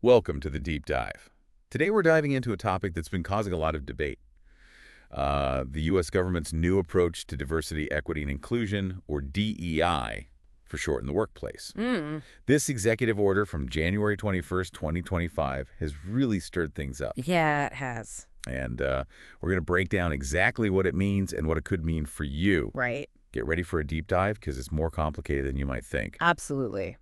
Welcome to the Deep Dive. Today we're diving into a topic that's been causing a lot of debate. The U.S. government's new approach to diversity, equity, and inclusion, or DEI, for short, in the workplace. This executive order from January 21st, 2025 has really stirred things up. Yeah, it has. And we're going to break down exactly what it means and what it could mean for you. Right. Get ready for a deep dive because it's more complicated than you might think. Absolutely.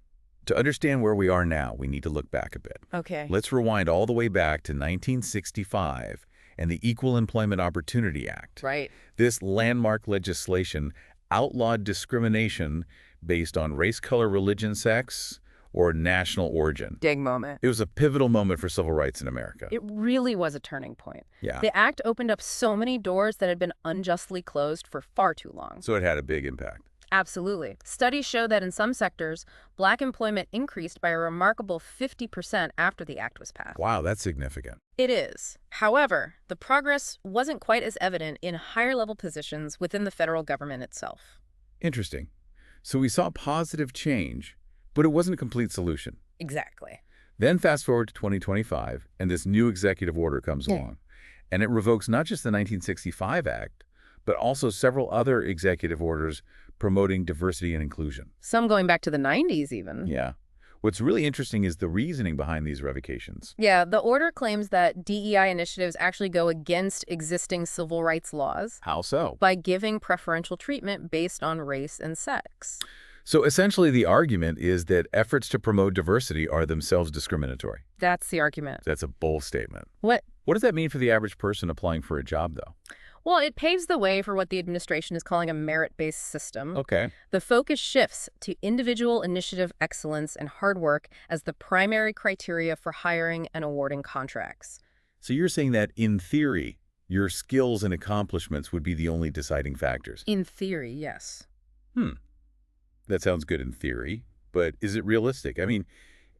To understand where we are now, we need to look back a bit. Okay. Let's rewind all the way back to 1965 and the Equal Employment Opportunity Act. Right. This landmark legislation outlawed discrimination based on race, color, religion, sex, or national origin. Big moment. It was a pivotal moment for civil rights in America. It really was a turning point. Yeah. The act opened up so many doors that had been unjustly closed for far too long. So it had a big impact. Absolutely. Studies show that in some sectors, Black employment increased by a remarkable 50% after the act was passed. Wow, that's significant. It is. However, the progress wasn't quite as evident in higher-level positions within the federal government itself. Interesting. So we saw positive change, but it wasn't a complete solution. Exactly. Then fast forward to 2025, and this new executive order comes along. And it revokes not just the 1965 Act, but also several other executive orders promoting diversity and inclusion. Some going back to the 90s even. Yeah. What's really interesting is the reasoning behind these revocations. Yeah, the order claims that DEI initiatives actually go against existing civil rights laws How so? by giving preferential treatment based on race and sex. So essentially the argument is that efforts to promote diversity are themselves discriminatory. That's the argument. That's a bold statement. What? What does that mean for the average person applying for a job, though? Well, it paves the way for what the administration is calling a merit-based system. Okay. The focus shifts to individual initiative excellence and hard work as the primary criteria for hiring and awarding contracts. So you're saying that, in theory, your skills and accomplishments would be the only deciding factors? In theory, yes. That sounds good in theory, but is it realistic? I mean,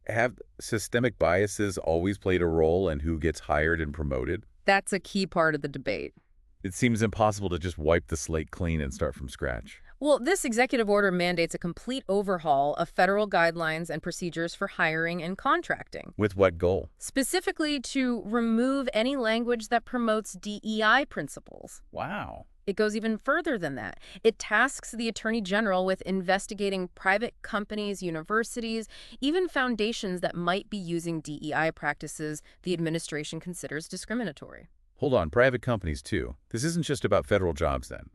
have systemic biases always played a role in who gets hired and promoted? That's a key part of the debate. It seems impossible to just wipe the slate clean and start from scratch. Well, this executive order mandates a complete overhaul of federal guidelines and procedures for hiring and contracting. With what goal? Specifically to remove any language that promotes DEI principles. Wow. It goes even further than that. It tasks the Attorney General with investigating private companies, universities, even foundations that might be using DEI practices the administration considers discriminatory. Hold on, private companies too. This isn't just about federal jobs then.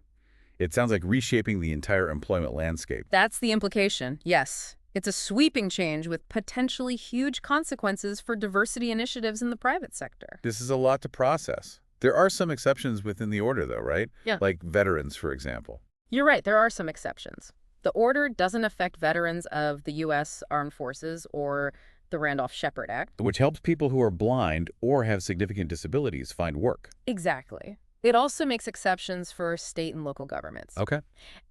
It sounds like reshaping the entire employment landscape. That's the implication, yes. It's a sweeping change with potentially huge consequences for diversity initiatives in the private sector. This is a lot to process. There are some exceptions within the order though, right? Yeah. Like veterans, for example. You're right, there are some exceptions. The order doesn't affect veterans of the U.S. Armed Forces or the Randolph-Shepard Act. Which helps people who are blind or have significant disabilities find work. Exactly. It also makes exceptions for state and local governments. Okay.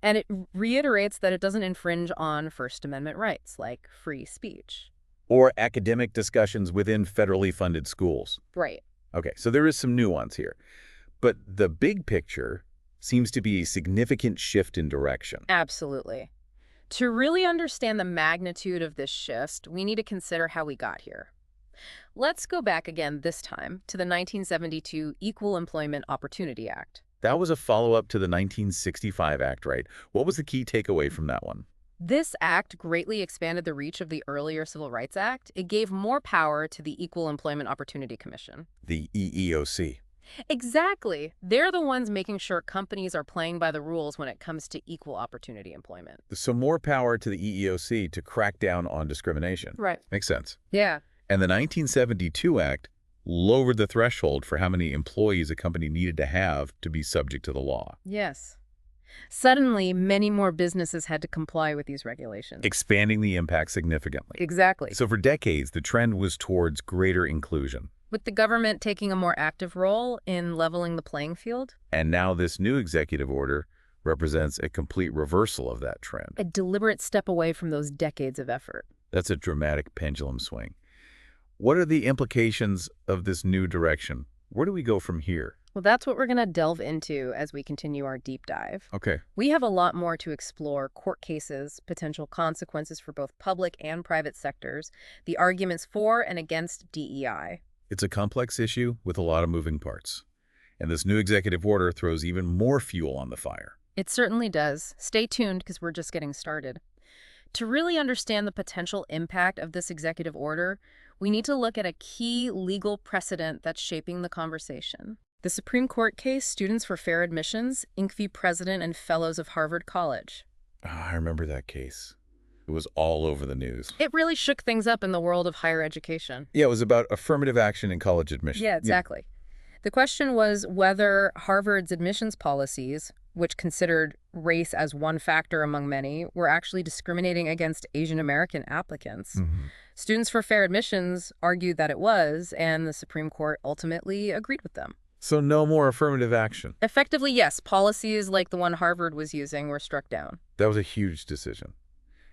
And it reiterates that it doesn't infringe on First Amendment rights, like free speech. Or academic discussions within federally funded schools. Right. Okay, so there is some nuance here. But the big picture seems to be a significant shift in direction. Absolutely. To really understand the magnitude of this shift, we need to consider how we got here. Let's go back again this time to the 1972 Equal Employment Opportunity Act. That was a follow-up to the 1965 Act, right? What was the key takeaway from that one? This act greatly expanded the reach of the earlier Civil Rights Act. It gave more power to the Equal Employment Opportunity Commission. The EEOC. Exactly. They're the ones making sure companies are playing by the rules when it comes to equal opportunity employment. So more power to the EEOC to crack down on discrimination. Right. Makes sense. Yeah. And the 1972 Act lowered the threshold for how many employees a company needed to have to be subject to the law. Yes. Suddenly, many more businesses had to comply with these regulations. Expanding the impact significantly. Exactly. So for decades, the trend was towards greater inclusion. With the government taking a more active role in leveling the playing field. And now this new executive order represents a complete reversal of that trend. A deliberate step away from those decades of effort. That's a dramatic pendulum swing. What are the implications of this new direction? Where do we go from here? Well, that's what we're going to delve into as we continue our deep dive. Okay. We have a lot more to explore: court cases, potential consequences for both public and private sectors, the arguments for and against DEI. It's a complex issue with a lot of moving parts. And this new executive order throws even more fuel on the fire. It certainly does. Stay tuned because we're just getting started. To really understand the potential impact of this executive order, we need to look at a key legal precedent that's shaping the conversation. The Supreme Court case, Students for Fair Admissions, Inc. v. President and Fellows of Harvard College. I remember that case. It was all over the news. It really shook things up in the world of higher education. Yeah, it was about affirmative action in college admission. Yeah, exactly. The question was whether Harvard's admissions policies, which considered race as one factor among many, were actually discriminating against Asian American applicants. Students for Fair Admissions argued that it was, and the Supreme Court ultimately agreed with them. So no more affirmative action. Effectively, yes, policies like the one Harvard was using were struck down. That was a huge decision.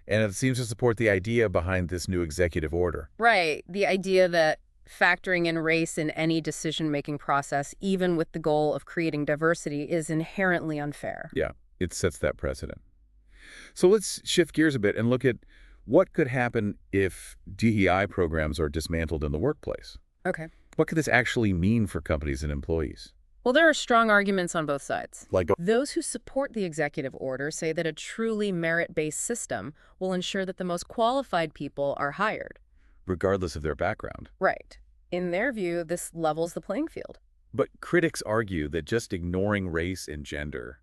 And it seems to support the idea behind this new executive order. Right, the idea that factoring in race in any decision-making process, even with the goal of creating diversity, is inherently unfair. Yeah, it sets that precedent. So let's shift gears a bit and look at what could happen if DEI programs are dismantled in the workplace. Okay. What could this actually mean for companies and employees? Well, there are strong arguments on both sides. Like, Those who support the executive order say that a truly merit-based system will ensure that the most qualified people are hired. regardless of their background. Right. In their view, this levels the playing field. But critics argue that just ignoring race and gender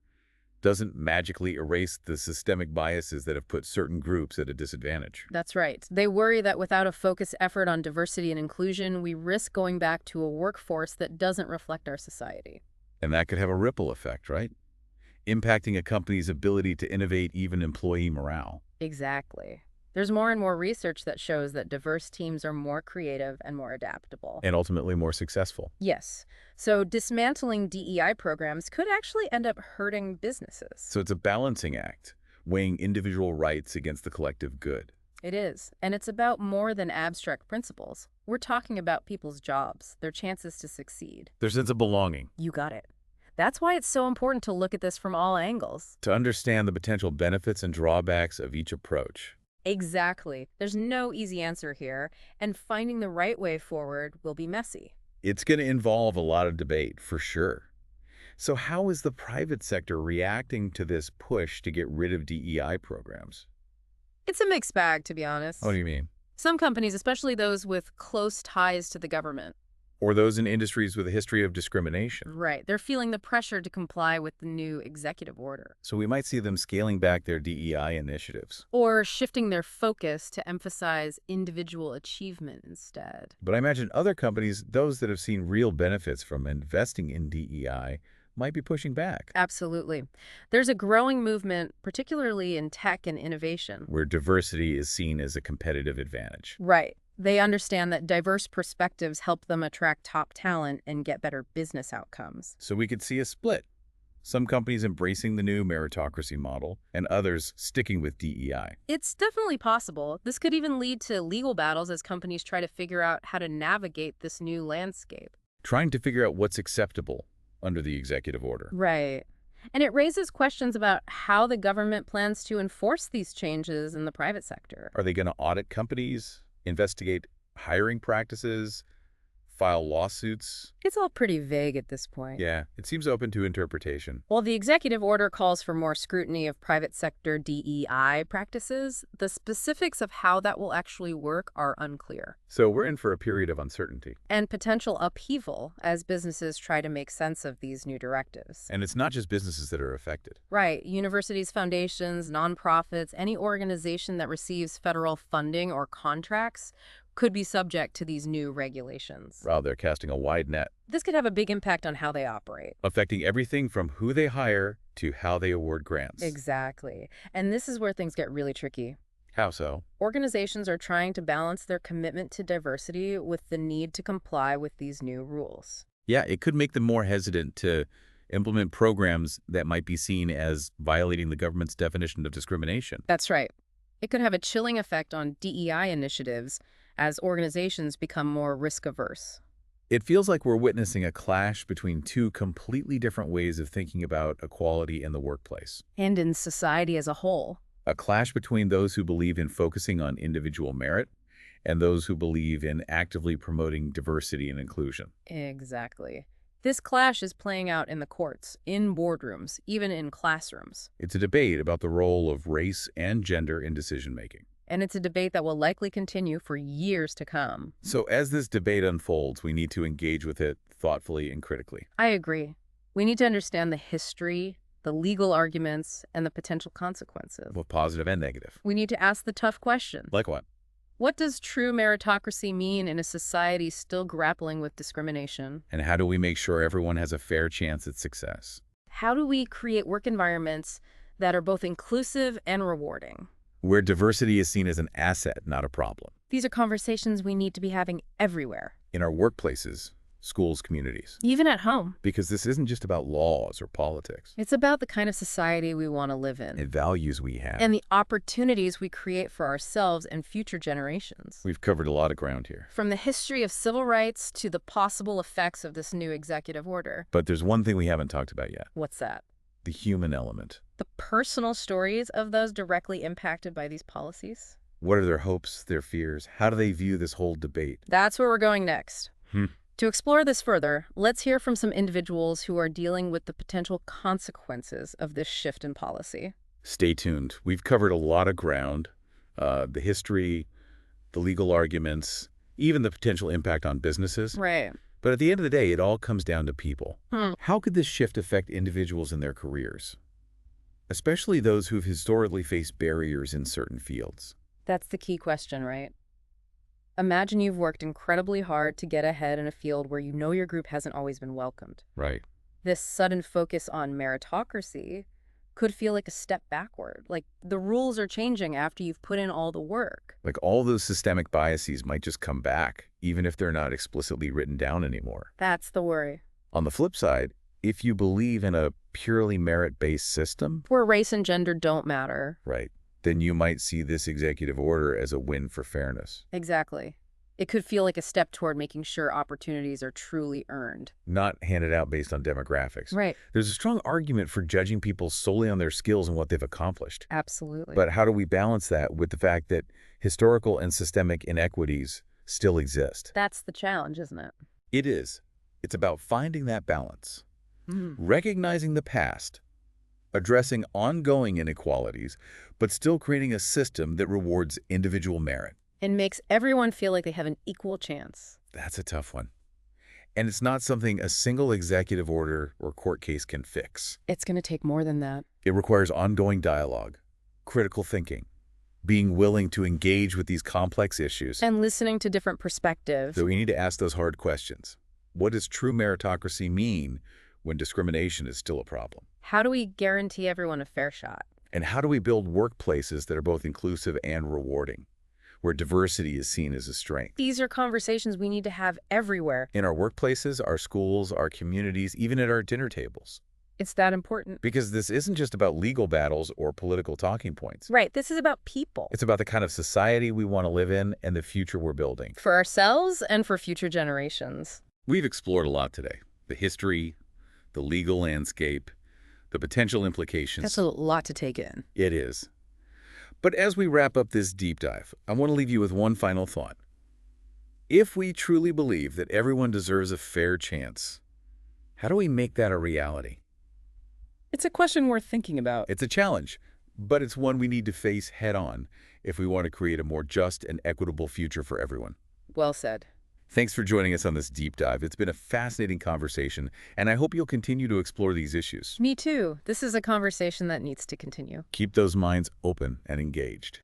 doesn't magically erase the systemic biases that have put certain groups at a disadvantage. That's right. They worry that without a focused effort on diversity and inclusion, we risk going back to a workforce that doesn't reflect our society. And that could have a ripple effect, right? Impacting a company's ability to innovate, even employee morale. Exactly. There's more and more research that shows that diverse teams are more creative and more adaptable. And ultimately more successful. Yes. So dismantling DEI programs could actually end up hurting businesses. So it's a balancing act, weighing individual rights against the collective good. It is. And it's about more than abstract principles. We're talking about people's jobs, their chances to succeed. Their sense of belonging. You got it. That's why it's so important to look at this from all angles. To understand the potential benefits and drawbacks of each approach. Exactly. There's no easy answer here, and finding the right way forward will be messy. It's going to involve a lot of debate, for sure. So how is the private sector reacting to this push to get rid of DEI programs? It's a mixed bag, to be honest. What do you mean? Some companies, especially those with close ties to the government, Or those in industries with a history of discrimination. right, they're feeling the pressure to comply with the new executive order. So we might see them scaling back their DEI initiatives. Or shifting their focus to emphasize individual achievement instead. But I imagine other companies, those that have seen real benefits from investing in DEI, might be pushing back. Absolutely. There's a growing movement, particularly in tech and innovation. Where diversity is seen as a competitive advantage. Right. They understand that diverse perspectives help them attract top talent and get better business outcomes. So we could see a split. Some companies embracing the new meritocracy model, and others sticking with DEI. It's definitely possible. This could even lead to legal battles as companies try to figure out how to navigate this new landscape. Trying to figure out what's acceptable under the executive order. Right. And it raises questions about how the government plans to enforce these changes in the private sector. Are they going to audit companies, investigate hiring practices, file lawsuits? It's all pretty vague at this point. Yeah, it seems open to interpretation. While the executive order calls for more scrutiny of private sector DEI practices, the specifics of how that will actually work are unclear. So we're in for a period of uncertainty. And potential upheaval as businesses try to make sense of these new directives. And it's not just businesses that are affected. Right. Universities, foundations, nonprofits, any organization that receives federal funding or contracts could be subject to these new regulations. Wow, they're casting a wide net, This could have a big impact on how they operate. affecting everything from who they hire to how they award grants. Exactly. And this is where things get really tricky. How so? Organizations are trying to balance their commitment to diversity with the need to comply with these new rules. Yeah, it could make them more hesitant to implement programs that might be seen as violating the government's definition of discrimination. That's right. It could have a chilling effect on DEI initiatives as organizations become more risk-averse. It feels like we're witnessing a clash between two completely different ways of thinking about equality in the workplace. And in society as a whole. A clash between those who believe in focusing on individual merit and those who believe in actively promoting diversity and inclusion. Exactly. This clash is playing out in the courts, in boardrooms, even in classrooms. It's a debate about the role of race and gender in decision-making. And it's a debate that will likely continue for years to come. So as this debate unfolds, we need to engage with it thoughtfully and critically. I agree. We need to understand the history, the legal arguments, and the potential consequences. Both positive and negative. We need to ask the tough question. Like what? What does true meritocracy mean in a society still grappling with discrimination? And how do we make sure everyone has a fair chance at success? How do we create work environments that are both inclusive and rewarding? Where diversity is seen as an asset, not a problem. These are conversations we need to be having everywhere. In our workplaces, schools, communities. Even at home. Because this isn't just about laws or politics. It's about the kind of society we want to live in. And values we have. And the opportunities we create for ourselves and future generations. We've covered a lot of ground here. From the history of civil rights to the possible effects of this new executive order. But there's one thing we haven't talked about yet. What's that? The human element. The personal stories of those directly impacted by these policies. What are their hopes, their fears? How do they view this whole debate? That's where we're going next. To explore this further, let's hear from some individuals who are dealing with the potential consequences of this shift in policy. Stay tuned. We've covered a lot of ground. The history, the legal arguments, even the potential impact on businesses. Right. But at the end of the day, it all comes down to people. How could this shift affect individuals in their careers? Especially those who've historically faced barriers in certain fields. That's the key question, right? Imagine you've worked incredibly hard to get ahead in a field where you know your group hasn't always been welcomed. Right. This sudden focus on meritocracy could feel like a step backward. Like the rules are changing after you've put in all the work. Like all those systemic biases might just come back, even if they're not explicitly written down anymore. That's the worry. On the flip side, if you believe in a purely merit-based system, where race and gender don't matter. right, then you might see this executive order as a win for fairness. Exactly. It could feel like a step toward making sure opportunities are truly earned. Not handed out based on demographics. Right. There's a strong argument for judging people solely on their skills and what they've accomplished. Absolutely. But how do we balance that with the fact that historical and systemic inequities still exist? That's the challenge, isn't it? It is. It's about finding that balance. Recognizing the past, addressing ongoing inequalities, but still creating a system that rewards individual merit. And makes everyone feel like they have an equal chance. That's a tough one. And it's not something a single executive order or court case can fix. It's going to take more than that. It requires ongoing dialogue, critical thinking, being willing to engage with these complex issues. And listening to different perspectives. So we need to ask those hard questions. What does true meritocracy mean when discrimination is still a problem? How do we guarantee everyone a fair shot? And how do we build workplaces that are both inclusive and rewarding, where diversity is seen as a strength? These are conversations we need to have everywhere. In our workplaces, our schools, our communities, even at our dinner tables. It's that important. Because this isn't just about legal battles or political talking points. Right. This is about people. It's about the kind of society we want to live in and the future we're building. For ourselves and for future generations. We've explored a lot today. The history, the legal landscape, the potential implications. That's a lot to take in. It is. But as we wrap up this deep dive, I want to leave you with one final thought. If we truly believe that everyone deserves a fair chance, how do we make that a reality? It's a question worth thinking about. It's a challenge, but it's one we need to face head-on if we want to create a more just and equitable future for everyone. Well said. Thanks for joining us on this deep dive. It's been a fascinating conversation, and I hope you'll continue to explore these issues. Me too. This is a conversation that needs to continue. Keep those minds open and engaged.